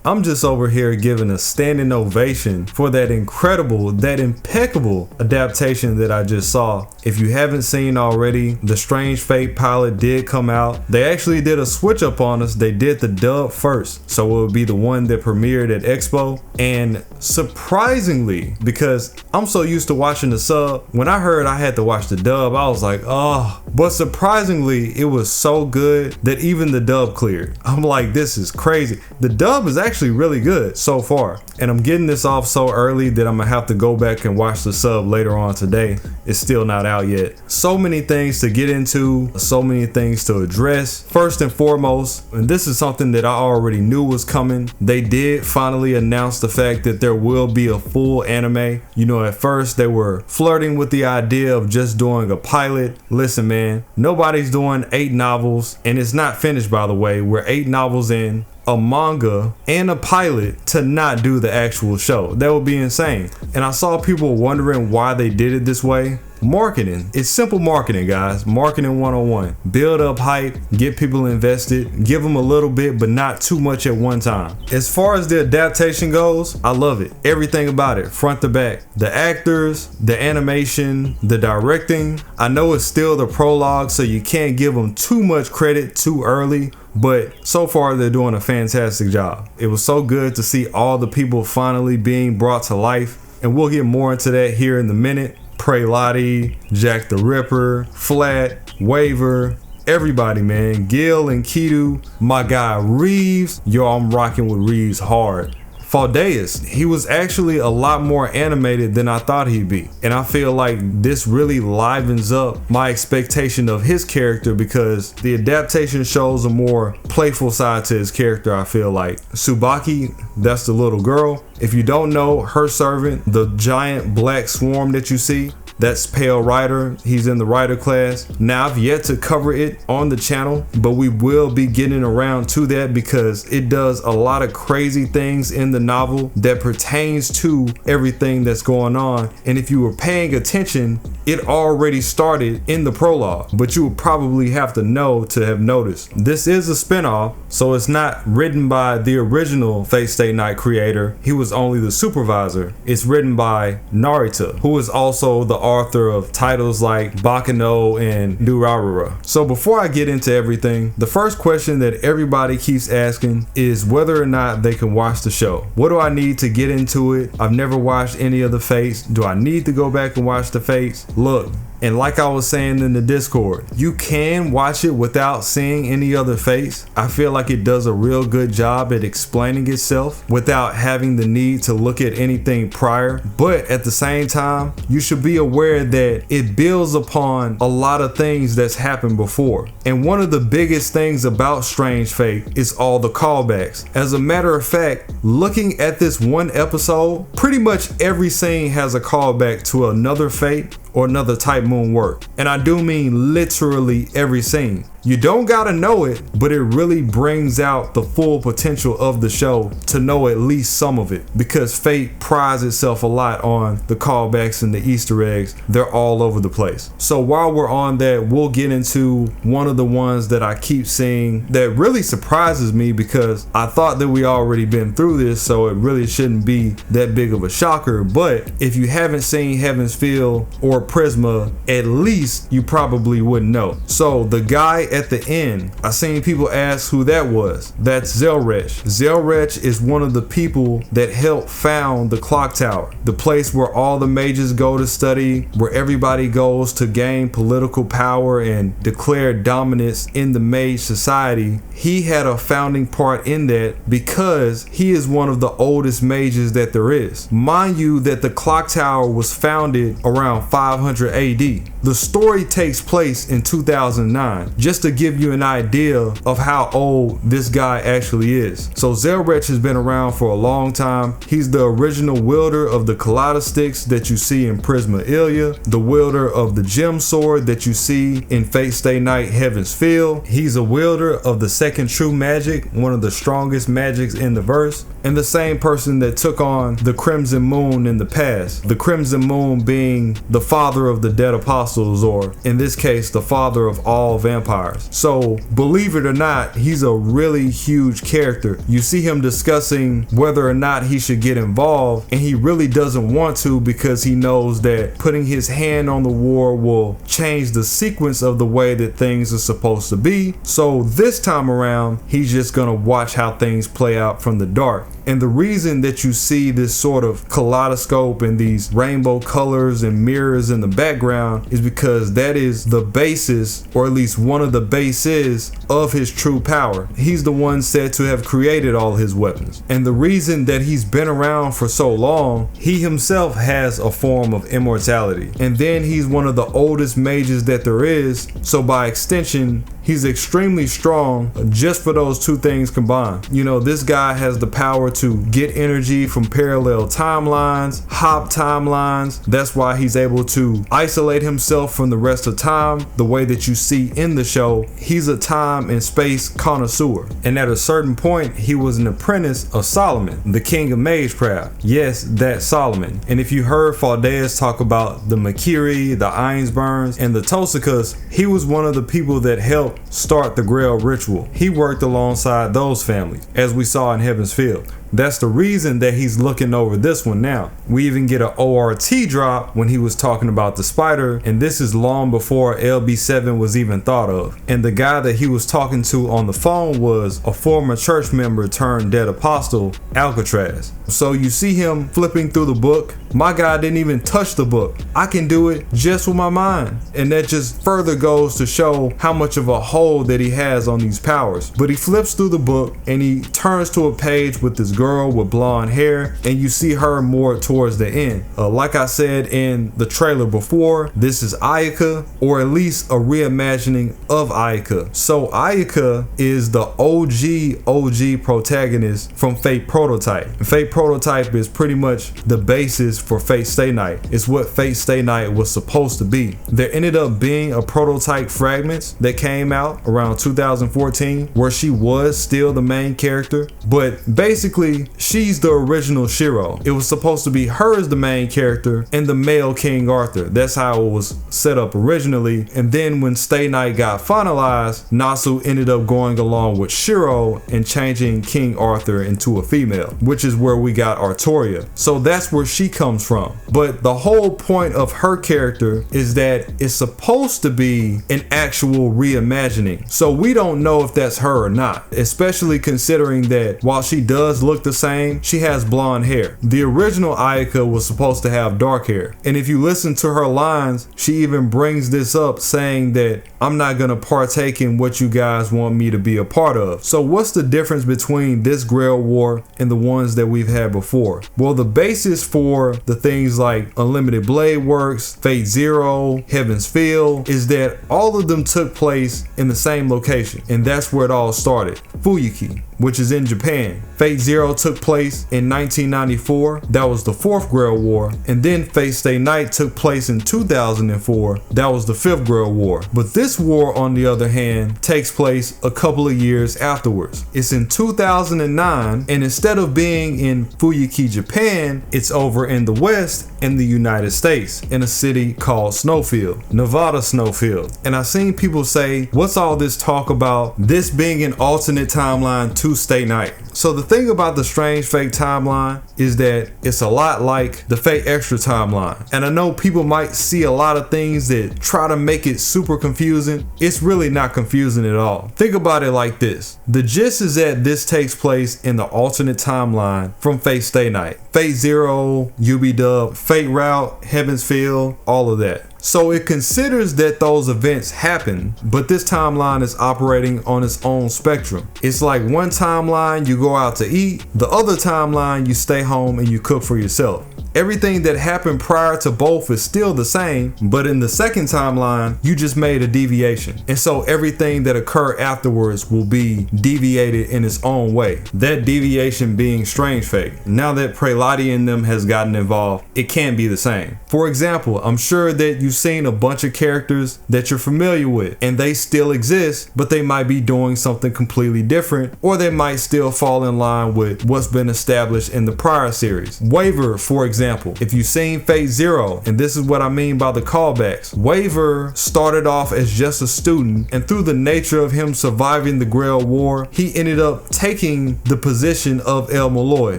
I'm just over here giving a standing ovation for that incredible, that impeccable adaptation that I just saw. If you haven't seen already, the Strange Fate pilot did come out. They actually did a switch up on us. They did the dub first, so it would be the one that premiered at Expo. And surprisingly, because I'm so used to watching the sub, when I heard I had to watch the dub, I was like, oh. But surprisingly, it was so good that even the dub cleared. I'm like, this is crazy. The dub is actually really good so far. And I'm getting this off so early that I'm gonna have to go back and watch the sub later on today. It's still not out yet. So many things to get into, so many things to address. First and foremost, and this is something that I already knew was coming, they did finally announce the fact that there will be a full anime. You know, at first they were flirting with the idea of just doing a pilot. Listen, man, nobody's doing 8 novels, and it's not finished, by the way. We're 8 novels in, a manga and a pilot to not do the actual show. That would be insane. And I saw people wondering why they did it this way. Marketing. It's simple marketing, guys. Marketing 101. Build up hype, get people invested, give them a little bit, but not too much at one time. As far as the adaptation goes, I love it. Everything about it, front to back. The actors, the animation, the directing. I know it's still the prologue, so you can't give them too much credit too early, but so far they're doing a fantastic job. It was so good to see all the people finally being brought to life, and we'll get more into that here in a minute. Prelati, Jack the Ripper, Flat, Waver, everybody, man. Gil, Enkidu, my guy Reeves. Yo, I'm rocking with Reeves hard. Faldeus, he was actually a lot more animated than I thought he'd be. And I feel like this really livens up my expectation of his character, because the adaptation shows a more playful side to his character, I feel like. Tsubaki, that's the little girl. If you don't know, her servant, the giant black swarm that you see, that's Pale Rider. He's in the Rider class. Now, I've yet to cover it on the channel, but we will be getting around to that because it does a lot of crazy things in the novel that pertains to everything that's going on. And if you were paying attention, it already started in the prologue, but you would probably have to know to have noticed. This is a spinoff, so it's not written by the original Fate Stay Night creator. He was only the supervisor. It's written by Narita, who is also the author of titles like Bakano and Durarara. So before I get into everything, the first question that everybody keeps asking is whether or not they can watch the show. What do I need to get into it? I've never watched any of the Fates. Do I need to go back and watch the Fates? Look, and like I was saying in the Discord, you can watch it without seeing any other Fates. I feel like it does a real good job at explaining itself without having the need to look at anything prior. But at the same time, you should be aware that it builds upon a lot of things that's happened before. And one of the biggest things about Strange Fate is all the callbacks. As a matter of fact, looking at this one episode, pretty much every scene has a callback to another Fate or another Type Moon work. And I do mean literally every scene. You don't gotta know it, but it really brings out the full potential of the show to know at least some of it, because Fate prides itself a lot on the callbacks and the Easter eggs. They're all over the place. So while we're on that, we'll get into one of the ones that I keep seeing that really surprises me, because I thought that we already been through this, so it really shouldn't be that big of a shocker. But if you haven't seen Heaven's Feel or Prisma, at least you probably wouldn't know. So the guy at the end, I seen people ask who that was. That's Zelretch. Zelretch is one of the people that helped found the clock tower, the place where all the mages go to study, where everybody goes to gain political power and declare dominance in the mage society. He had a founding part in that because he is one of the oldest mages that there is. Mind you that the clock tower was founded around 500 AD. The story takes place in 2009, just to give you an idea of how old this guy actually is. So Zelretch has been around for a long time. He's the original wielder of the Kaleidosticks that you see in Prisma Ilya, the wielder of the gem sword that you see in Fate Stay Night Heaven's Feel. He's a wielder of the second true magic, one of the strongest magics in the verse, and the same person that took on the Crimson Moon in the past. The Crimson Moon being the father of the dead apostles, or in this case, the father of all vampires. empires. So believe it or not, he's a really huge character. You see him discussing whether or not he should get involved, and he really doesn't want to because he knows that putting his hand on the war will change the sequence of the way that things are supposed to be. So this time around, he's just gonna watch how things play out from the dark. And the reason that you see this sort of kaleidoscope and these rainbow colors and mirrors in the background is because that is the basis, or at least one of the bases of his true power. He's the one said to have created all his weapons. And the reason that he's been around for so long, he himself has a form of immortality. And then he's one of the oldest mages that there is. So by extension, he's extremely strong just for those two things combined. You know, this guy has the power to get energy from parallel timelines, hop timelines. That's why he's able to isolate himself from the rest of time the way that you see in the show. He's a time and space connoisseur. And at a certain point, he was an apprentice of Solomon, the king of magecraft. Yes, that Solomon. And if you heard Faldeus talk about the Makiri, the Ainsburns, and the Tosikas, he was one of the people that helped start the Grail ritual. He worked alongside those families, as we saw in Heaven's Field. That's the reason that he's looking over this one now. We even get an ORT drop when he was talking about the spider, and this is long before LB7 was even thought of. And the guy that he was talking to on the phone was a former church member turned dead apostle, Alcatraz. So you see him flipping through the book. My guy didn't even touch the book. I can do it just with my mind. And that just further goes to show how much of a hold that he has on these powers. But he flips through the book and he turns to a page with this girl with blonde hair, and you see her more towards the end. Like I said in the trailer before, this is Ayaka, or at least a reimagining of Ayaka. So Ayaka is the OG protagonist from Fate Prototype. And Fate Prototype is pretty much the basis for Fate Stay Night. It's what Fate Stay Night was supposed to be. There ended up being a prototype fragments that came out around 2014 where she was still the main character, but basically she's the original Shiro. It was supposed to be her as the main character and the male King Arthur. That's how it was set up originally. And then when Stay Night got finalized, Nasu ended up going along with Shiro and changing King Arthur into a female, which is where we got Artoria. So that's where she comes from. But the whole point of her character is that it's supposed to be an actual reimagining. So we don't know if that's her or not, especially considering that while she does look the same, she has blonde hair. The original Ayaka was supposed to have dark hair. And if you listen to her lines, she even brings this up saying that I'm not gonna partake in what you guys want me to be a part of. So what's the difference between this Grail War and the ones that we've had before? Well, the basis for the things like Unlimited Blade Works, Fate Zero, Heaven's Field is that all of them took place in the same location, and that's where it all started, Fuyuki, which is in Japan. Fate Zero took place in 1994. That was the 4th Grail War. And then Fate Stay Night took place in 2004. That was the 5th Grail War. But this war, on the other hand, takes place a couple of years afterwards. It's in 2009, and instead of being in Fuyuki, Japan, it's over in the West in the United States in a city called Snowfield, Nevada Snowfield. And I've seen people say, what's all this talk about this being an alternate timeline to Stay Night? So the thing about the Strange Fate timeline is that it's a lot like the Fate Extra timeline. And I know people might see a lot of things that try to make it super confusing. It's really not confusing at all. Think about it like this. The gist is that this takes place in the alternate timeline from Fate Stay Night. Fate Zero, UB-Dub, Fate Route, Heaven's Field, all of that. So it considers that those events happen, but this timeline is operating on its own spectrum. It's like one timeline you go out to eat, the other timeline you stay home and you cook for yourself. Everything that happened prior to both is still the same, but in the second timeline, you just made a deviation. And so everything that occurred afterwards will be deviated in its own way. That deviation being Strange Fate. Now that Prelati and them has gotten involved, it can't be the same. For example, I'm sure that you've seen a bunch of characters that you're familiar with, and they still exist, but they might be doing something completely different, or they might still fall in line with what's been established in the prior series. Waver, for example, example, if you've seen Fate Zero, and this is what I mean by the callbacks, Waver started off as just a student, and through the nature of him surviving the Grail War, he ended up taking the position of El Malloy,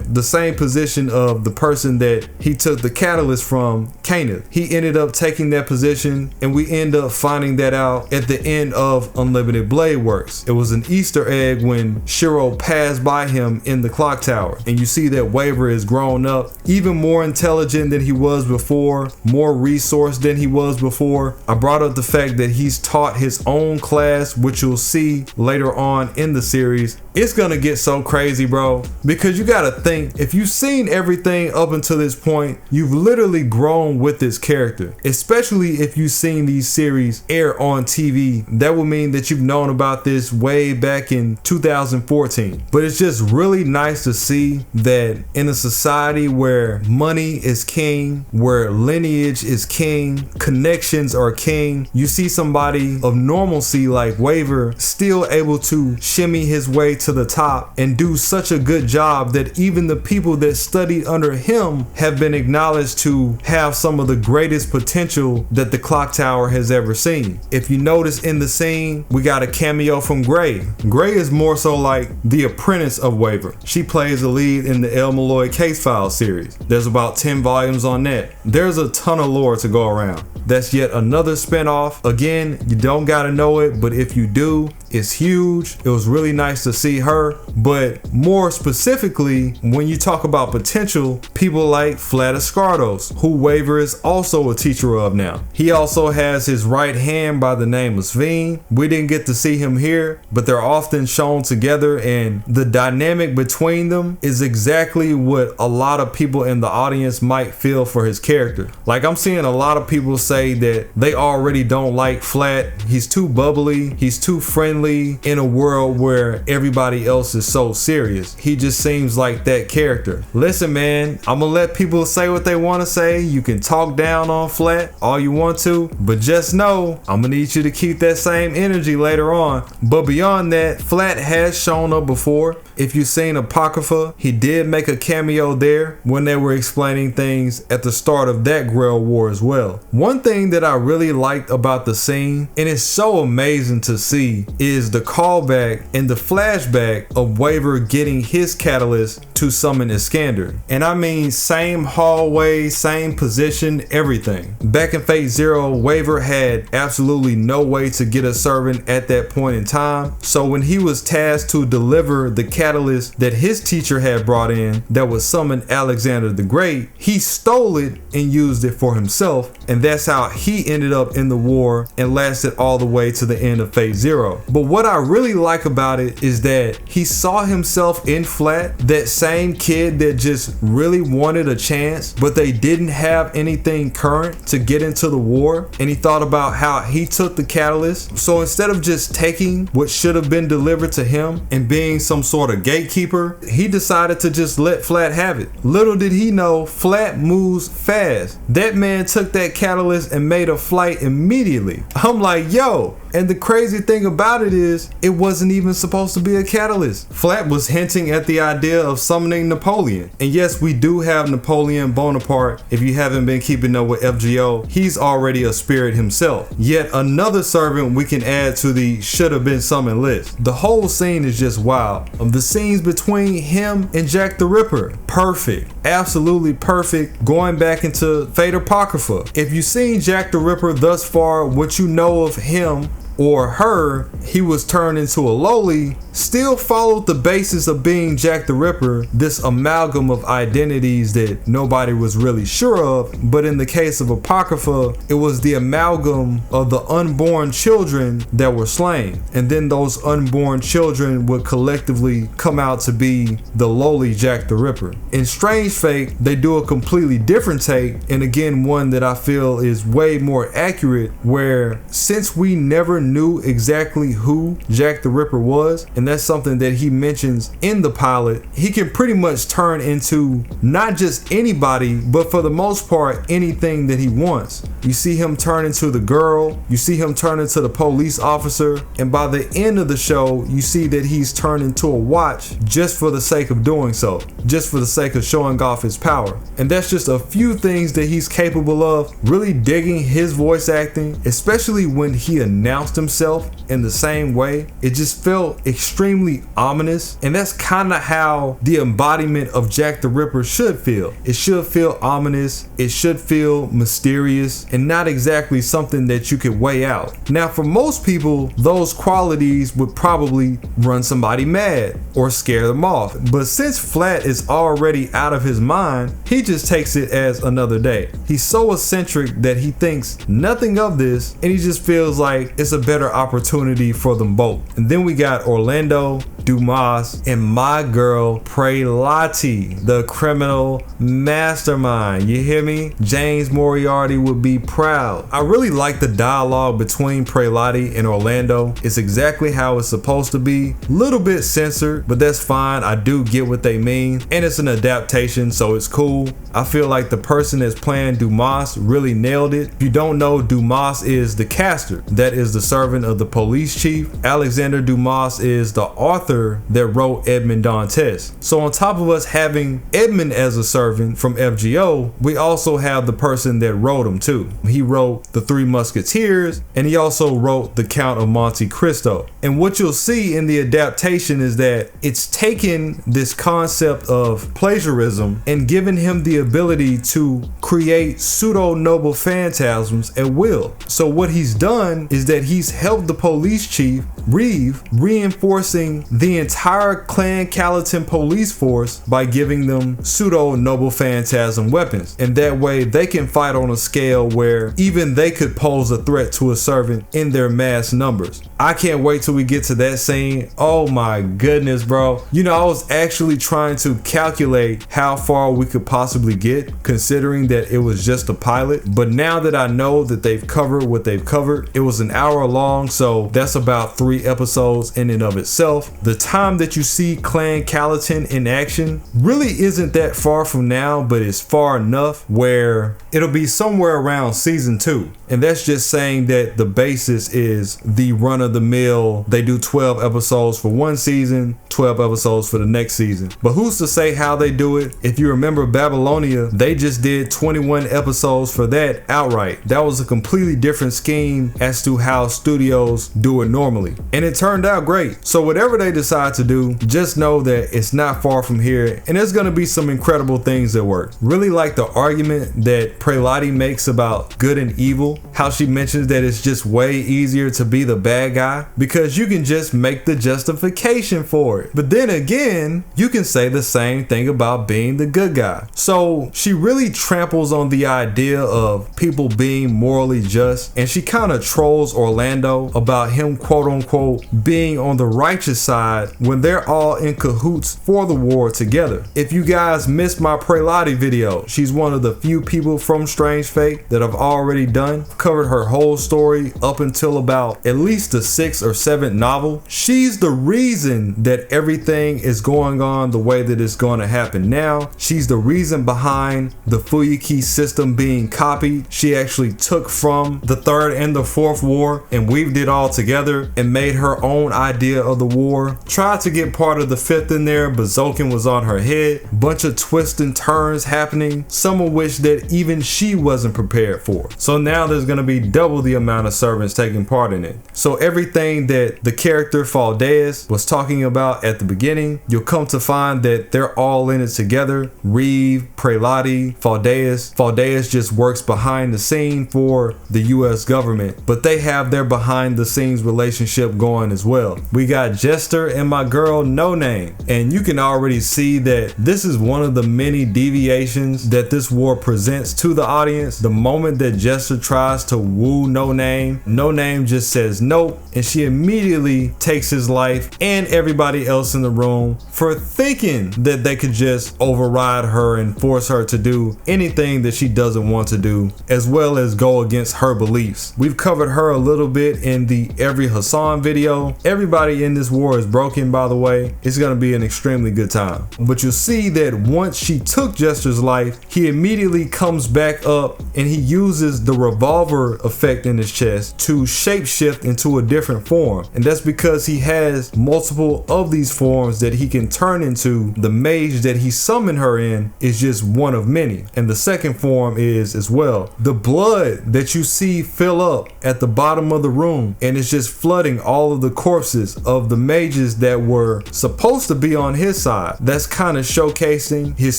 the same position of the person that he took the catalyst from, Kaneth. He ended up taking that position, and we end up finding that out at the end of Unlimited Blade Works. It was an Easter egg when Shiro passed by him in the clock tower, and you see that Waver is grown up, even more intelligent than he was before, more resourced than he was before. I brought up the fact that he's taught his own class, which you'll see later on in the series. It's gonna get so crazy, bro, because you gotta think, if you've seen everything up until this point, you've literally grown with this character. Especially if you've seen these series air on TV, that would mean that you've known about this way back in 2014. But it's just really nice to see that in a society where money is king, where lineage is king, connections are king, you see somebody of normalcy like Waver still able to shimmy his way to the top and do such a good job that even the people that studied under him have been acknowledged to have some of the greatest potential that the clock tower has ever seen. If you notice in the scene, we got a cameo from Gray. Gray is more so like the apprentice of Waver. She plays the lead in the El Malloy Case File series. There's about 10 volumes on that. There's a ton of lore to go around. That's yet another spinoff. Again, you don't gotta know it, but if you do, it's huge. It was really nice to see her, but more specifically, when you talk about potential, people like Vlad Escardos, who Waver is also a teacher of now. He also has his right hand by the name of Sveen. We didn't get to see him here, but they're often shown together, and the dynamic between them is exactly what a lot of people in the audience might feel for his character. Like, I'm seeing a lot of people say that they already don't like Flat. He's too bubbly, he's too friendly in a world where everybody else is so serious. He just seems like that character. Listen, man, I'm gonna let people say what they want to say. You can talk down on Flat all you want to, but just know I'm gonna need you to keep that same energy later on. But beyond that, Flat has shown up before. If you've seen Apocrypha, he did make a cameo there when they were explaining things at the start of that Grail War as well. One thing that I really liked about the scene, and it's so amazing to see, is the callback and the flashback of Waver getting his catalyst to summon Iskander. And I mean, same hallway, same position, everything. Back in Fate Zero, Waver had absolutely no way to get a servant at that point in time. So when he was tasked to deliver the catalyst that his teacher had brought in that would summon Alexander the Great, he stole it and used it for himself. And that's how he ended up in the war and lasted all the way to the end of Fate Zero. But what I really like about it is that he saw himself in Flat, that same kid that just really wanted a chance, but they didn't have anything current to get into the war. And he thought about how he took the catalyst. So instead of just taking what should have been delivered to him and being some sort of gatekeeper, he decided to just let Flat have it. Little did he know, Flat moves fast. That man took that catalyst and made a flight immediately. I'm like, yo. And the crazy thing about it is, it wasn't even supposed to be a catalyst. Flat was hinting at the idea of summoning Napoleon. And yes, we do have Napoleon Bonaparte. If you haven't been keeping up with FGO, he's already a spirit himself. Yet another servant we can add to the should have been summoned list. The whole scene is just wild. The scenes between him and Jack the Ripper, perfect. Absolutely perfect. Going back into Fate Apocrypha. If you've seen Jack the Ripper thus far, what you know of him or her, he was turned into a lowly, still followed the basis of being Jack the Ripper, this amalgam of identities that nobody was really sure of. But in the case of Apocrypha, it was the amalgam of the unborn children that were slain. And then those unborn children would collectively come out to be the lowly Jack the Ripper. In Strange Fate, they do a completely different take, and again, one that I feel is way more accurate, where since we never knew exactly who Jack the Ripper was, and that's something that he mentions in the pilot. He can pretty much turn into not just anybody, but for the most part, anything that he wants. You see him turn into the girl, you see him turn into the police officer, and by the end of the show, you see that he's turned into a watch just for the sake of doing so, just for the sake of showing off his power. And that's just a few things that he's capable of. Really digging his voice acting, especially when he announced himself in the same way. It just felt extremely ominous, and that's kind of how the embodiment of Jack the Ripper should feel. It should feel ominous, it should feel mysterious, and not exactly something that you could weigh out. Now, for most people, those qualities would probably run somebody mad or scare them off, but since Flat is already out of his mind, he just takes it as another day. He's so eccentric that he thinks nothing of this, and he just feels like it's a better opportunity for them both. And then we got Orlando, Dumas, and my girl Prelati, the criminal mastermind. You hear me? James Moriarty would be proud. I really like the dialogue between Prelati and Orlando. It's exactly how it's supposed to be. Little bit censored, but that's fine. I do get what they mean, and it's an adaptation, so it's cool. I feel like the person that's playing Dumas really nailed it. If you don't know, Dumas is the caster. That is the servant of the police chief. Alexander Dumas is the author that wrote Edmond Dantes. So on top of us having Edmond as a servant from FGO, we also have the person that wrote him too. He wrote The Three Musketeers, and he also wrote The Count of Monte Cristo. And what you'll see in the adaptation is that it's taken this concept of plagiarism and given him the ability to create pseudo-noble phantasms at will. So what he's done is that he's helped the police chief, Reeve, reinforcing the entire Clan Calatin police force by giving them pseudo-noble phantasm weapons. And that way they can fight on a scale where even they could pose a threat to a servant in their mass numbers. I can't wait till we get to that scene. Oh my goodness, bro. You know, I was actually trying to calculate how far we could possibly get, considering that it was just a pilot. But now that I know that they've covered what they've covered, it was an hour long, so that's about 3 episodes in and of itself. The time that you see Clan Calatin in action really isn't that far from now, but it's far enough where it'll be somewhere around season 2. And that's just saying that the basis is the run-of-the-mill. They do 12 episodes for one season, 12 episodes for the next season. But who's to say how they do it? If you remember Babylonia, they just did 21 episodes for that outright. That was a completely different scheme as to how studios do it normally. And it turned out great. So whatever they decide to do, just know that it's not far from here, and there's gonna be some incredible things that work. Really like the argument that Prelati makes about good and evil, how she mentions that it's just way easier to be the bad guy because you can just make the justification for it. But then again, you can say the same thing about being the good guy. So she really tramples on the idea of people being morally just, and she kind of trolls Orlando about him quote unquote being on the righteous side when they're all in cahoots for the war together. If you guys missed my Prelati video, she's one of the few people from Strange Fate that I've already done. Covered her whole story up until about at least the 6th or 7th novel. She's the reason that everything is going on the way that it's going to happen now. She's the reason behind the Fuyuki system being copied. She actually took from the 3rd and the 4th war and weaved it all together and made her own idea of the war. Tried to get part of the 5th in there, but Zulkin was on her head. Bunch of twists and turns happening, some of which that even she wasn't prepared for. So now there's going to be double the amount of servants taking part in it. So everything that the character Faldeas was talking about at the beginning, you'll come to find that they're all in it together. Reeve, Prelati, Faldeas. Faldeas just works behind the scene for the US government, but they have their behind the scenes relationship going as well. We got Jester and my girl No Name, and you can already see that this is one of the many deviations that this war presents to the audience. The moment that Jester tries to woo No Name, No Name just says nope and she immediately takes his life and everybody else in the room for thinking that they could just override her and force her to do anything that she doesn't want to do, as well as go against her beliefs. We've covered her a little bit in the Every Hassan video. Everybody in this war is broken, by the way. It's going to be an extremely good time. But you'll see that once she took Jester's life, he immediately comes back up and he uses the revolver effect in his chest to shapeshift into a different form. And that's because he has multiple of these forms that he can turn into. The mage that he summoned her in is just one of many. And the second form is as well. The blood that you see fill up at the bottom of the room, and it's just flooding all of the corpses of the mages that were supposed to be on his side. That's kind of showcasing his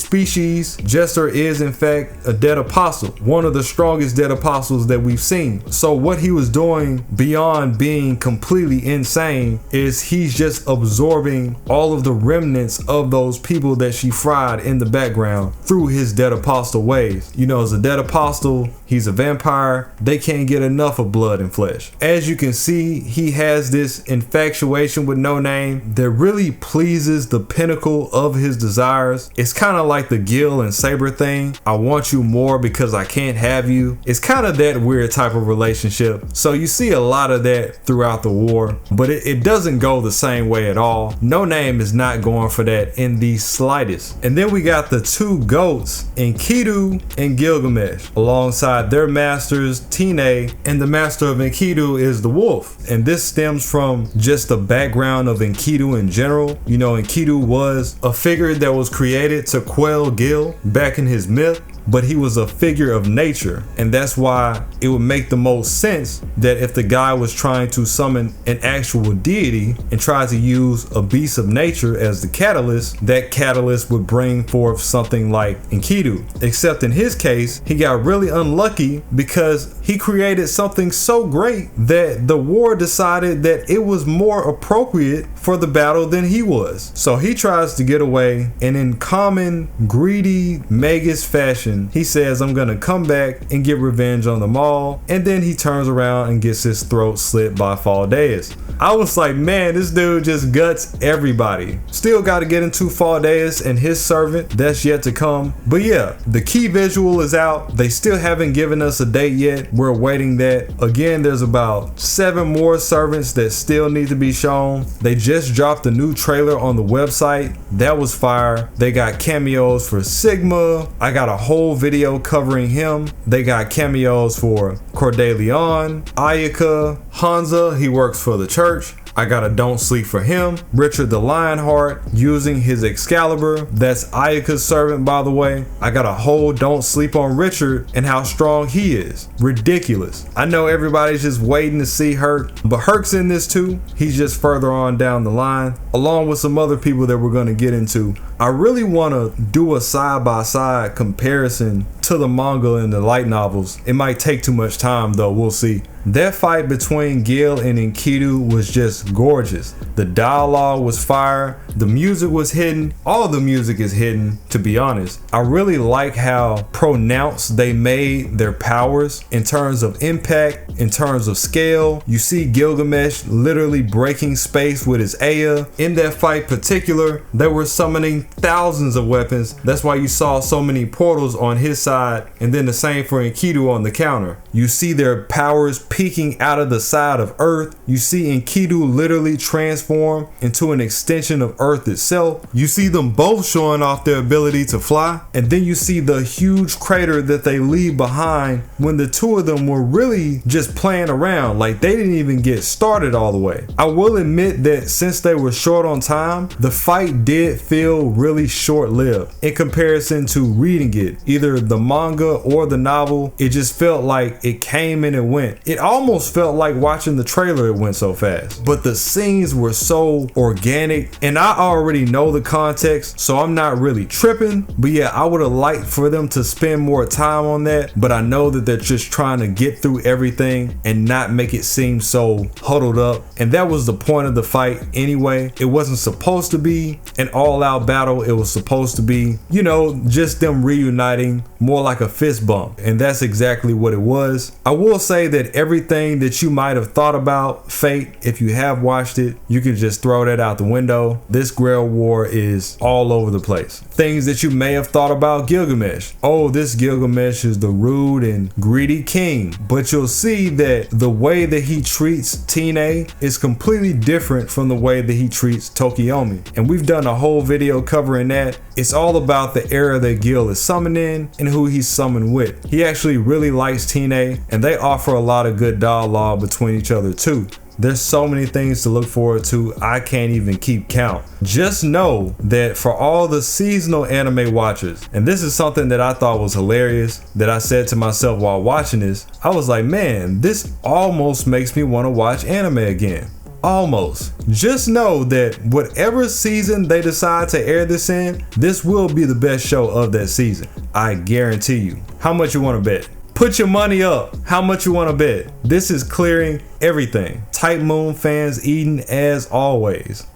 species. Jester is in fact a dead apostle, one of the strongest dead apostles that we've seen. So what he was doing beyond being completely insane is he's just absorbing all of the remnants of those people that she fried in the background through his dead apostle ways. You know, as a dead apostle, he's a vampire. They can't get enough of blood and flesh. As you can see, he has this infatuation with No Name that really pleases the pinnacle of his desires. It's kind of like the Gil and Saber thing. I want you more because I can't have you. It's kind of that weird type of relationship. So you see a lot of that throughout the war, but it doesn't go the same way at all. No Name is not going for that in the slightest. And then we got the two goats, Enkidu and Gilgamesh, alongside their masters, Tine, and the master of Enkidu is the wolf. And this stems from just the background of Enkidu in general. You know, Enkidu was a figure that was created to quell Gil back in his myth, but he was a figure of nature, and that's why it would make the most sense that if the guy was trying to summon an actual deity and try to use a beast of nature as the catalyst, that catalyst would bring forth something like Enkidu. Except in his case, he got really unlucky because he created something so great that the war decided that it was more appropriate for the battle than he was. So he tries to get away, and in common greedy magus fashion, he says, I'm gonna come back and get revenge on them all, and then he turns around and gets his throat slit by Faldeus. I was like, man, this dude just guts everybody. Still got to get into Faldeus and his servant. That's yet to come. But yeah, the key visual is out. They still haven't given us a date yet. We're awaiting that. Again, there's about 7 more servants that still need to be shown. They just dropped a new trailer on the website. That was fire. They got cameos for Sigma. I got a whole video covering him. They got cameos for Cordelion, Ayaka, Hansa. He works for the church. I got a don't sleep for him. Richard the Lionheart using his Excalibur. That's Ayaka's servant, by the way. I got a whole don't sleep on Richard and how strong he is. Ridiculous. I know everybody's just waiting to see Herc, but Herc's in this too. He's just further on down the line, along with some other people that we're going to get into. I really want to do a side-by-side comparison to the manga and the light novels. It might take too much time though, we'll see. That fight between Gil and Enkidu was just gorgeous. The dialogue was fire. The music was hidden. All the music is hidden, to be honest. I really like how pronounced they made their powers in terms of impact, in terms of scale. You see Gilgamesh literally breaking space with his Aya. In that fight particular, they were summoning thousands of weapons. That's why you saw so many portals on his side, and then the same for Enkidu on the counter. You see their powers peeking out of the side of Earth. You see Enkidu literally transform into an extension of Earth itself. You see them both showing off their ability to fly, and then you see the huge crater that they leave behind when the two of them were really just playing around, like they didn't even get started all the way. I will admit that since they were short on time, the fight did feel really short-lived in comparison to reading it, either the manga or the novel. It just felt like it came and it went. It almost felt like watching the trailer, it went so fast. But the scenes were so organic, and I already know the context, so I'm not really tripping. But yeah, I would have liked for them to spend more time on that, but I know that they're just trying to get through everything and not make it seem so huddled up. And that was the point of the fight anyway. It wasn't supposed to be an all-out battle. It was supposed to be, you know, just them reuniting more more like a fist bump, and that's exactly what it was. I will say that everything that you might have thought about Fate, if you have watched it, you can just throw that out the window. This Grail War is all over the place. Things that you may have thought about Gilgamesh. Oh, this Gilgamesh is the rude and greedy king, but you'll see that the way that he treats Tine is completely different from the way that he treats Tokiomi, and we've done a whole video covering that. It's all about the era that Gil is summoning and who he's summoned with. He actually really likes Tine, and they offer a lot of good dialogue between each other too. There's so many things to look forward to, I can't even keep count. Just know that for all the seasonal anime watchers, and this is something that I thought was hilarious, that I said to myself while watching this, I was like, man, this almost makes me want to watch anime again. Almost. Just know that whatever season they decide to air this in, this will be the best show of that season. I guarantee you. How much you want to bet? Put your money up. How much you want to bet? This is clearing everything. Type Moon fans eating as always.